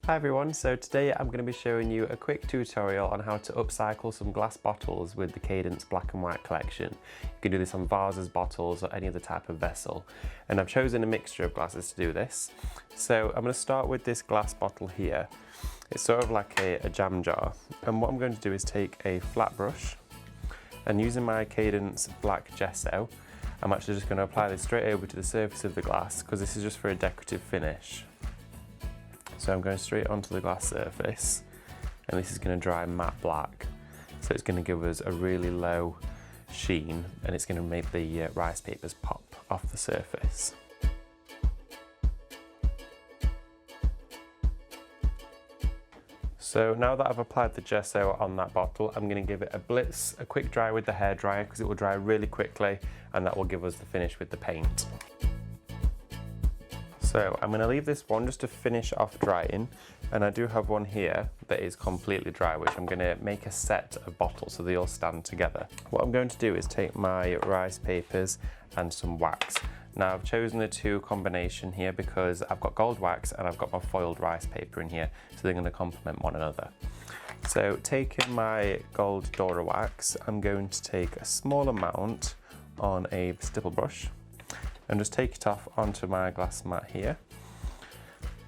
Hi everyone, so today I'm going to be showing you a quick tutorial on how to upcycle some glass bottles with the Cadence black and white collection. You can do this on vases, bottles or any other type of vessel. And I've chosen a mixture of glasses to do this. So I'm going to start with this glass bottle here. It's sort of like a jam jar. And what I'm going to do is take a flat brush and using my Cadence black gesso, I'm actually just going to apply this straight over to the surface of the glass because this is just for a decorative finish. So I'm going straight onto the glass surface and this is going to dry matte black. So it's going to give us a really low sheen and it's going to make the rice papers pop off the surface. So now that I've applied the gesso on that bottle, I'm going to give it a quick dry with the hairdryer because it will dry really quickly and that will give us the finish with the paint. So I'm going to leave this one just to finish off drying, and I do have one here that is completely dry, which I'm going to make a set of bottles so they all stand together. What I'm going to do is take my rice papers and some wax. Now I've chosen the two combination here because I've got gold wax and I've got my foiled rice paper in here, so they're going to complement one another. So taking my gold Dora wax, I'm going to take a small amount on a stipple brush and just take it off onto my glass mat here.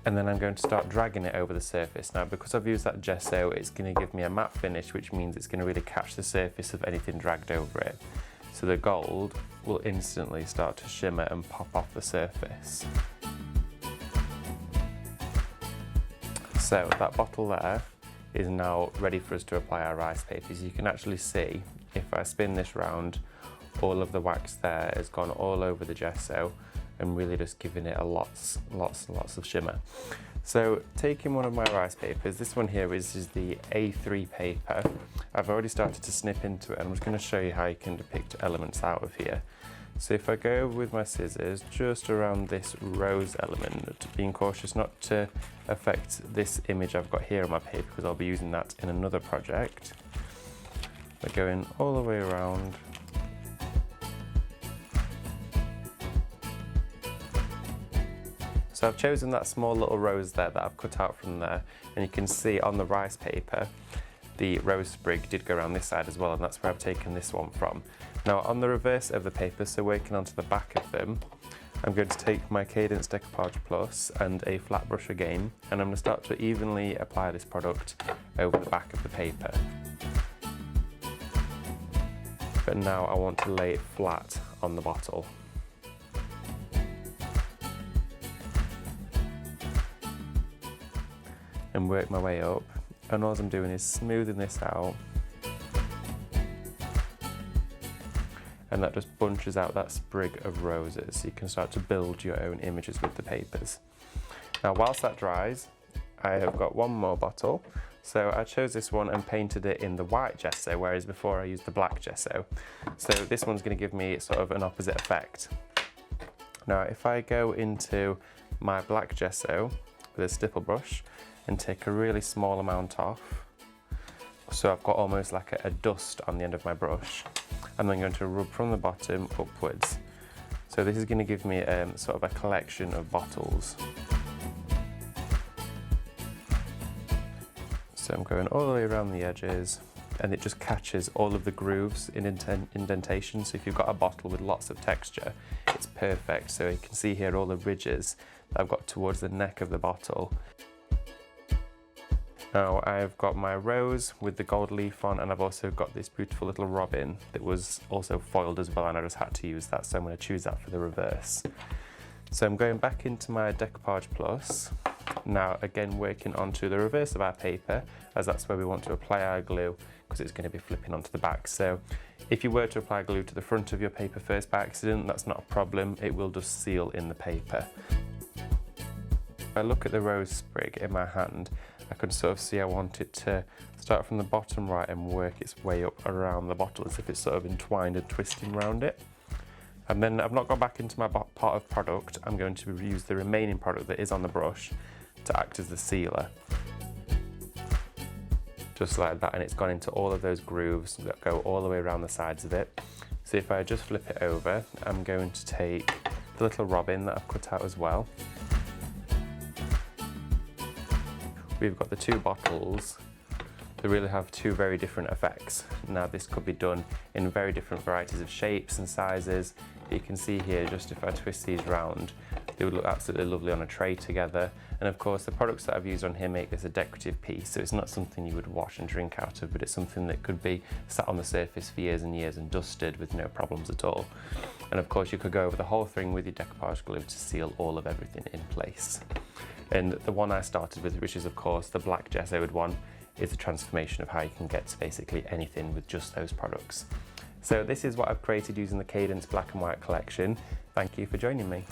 And then I'm going to start dragging it over the surface. Now because I've used that gesso, it's going to give me a matte finish, which means it's going to really catch the surface of anything dragged over it. So the gold will instantly start to shimmer and pop off the surface. So that bottle there is now ready for us to apply our rice papers. You can actually see, if I spin this round, all of the wax there has gone all over the gesso and really just giving it a lots of shimmer. So taking one of my rice papers, this one here is the A3 paper. I've already started to snip into it and I'm just going to show you how you can depict elements out of here. So if I go with my scissors just around this rose element, being cautious not to affect this image I've got here on my paper because I'll be using that in another project. We're going all the way around. So I've chosen that small little rose there that I've cut out from there, and you can see on the rice paper the rose sprig did go around this side as well, and that's where I've taken this one from. Now on the reverse of the paper, so working onto the back of them, I'm going to take my Cadence Decoupage Plus and a flat brush again, and I'm going to start to evenly apply this product over the back of the paper. But now I want to lay it flat on the bottle. And work my way up, and all I'm doing is smoothing this out, and that just bunches out that sprig of roses so you can start to build your own images with the papers. Now whilst that dries, I have got one more bottle, so I chose this one and painted it in the white gesso, whereas before I used the black gesso. So this one's going to give me sort of an opposite effect. Now if I go into my black gesso with a stipple brush and take a really small amount off, so I've got almost like a dust on the end of my brush, and then going to rub from the bottom upwards. So this is going to give me sort of a collection of bottles. So I'm going all the way around the edges, and it just catches all of the grooves in indentation. So if you've got a bottle with lots of texture, it's perfect. So you can see here all the ridges that I've got towards the neck of the bottle. Now I've got my rose with the gold leaf on, and I've also got this beautiful little robin that was also foiled as well, and I just had to use that, so I'm going to choose that for the reverse. So I'm going back into my Decoupage Plus, now again working onto the reverse of our paper, as that's where we want to apply our glue because it's going to be flipping onto the back. So if you were to apply glue to the front of your paper first by accident, that's not a problem, it will just seal in the paper. If I look at the rose sprig in my hand, I can sort of see I want it to start from the bottom right and work its way up around the bottle as if it's sort of entwined and twisting around it. And then I've not gone back into my pot of product, I'm going to use the remaining product that is on the brush to act as the sealer. Just like that, and it's gone into all of those grooves that go all the way around the sides of it. So if I just flip it over, I'm going to take the little robin that I've cut out as well. we've got the two bottles. They really have two very different effects. Now this could be done in very different varieties of shapes and sizes. You can see here, just if I twist these round, they would look absolutely lovely on a tray together. And of course the products that I've used on here make this a decorative piece, so it's not something you would wash and drink out of, but it's something that could be sat on the surface for years and years and dusted with no problems at all. And of course you could go over the whole thing with your decoupage glue to seal all of everything in place. And the one I started with, which is of course the black gessoed one, is a transformation of how you can get to basically anything with just those products. So this is what I've created using the Cadence black and white collection. Thank you for joining me.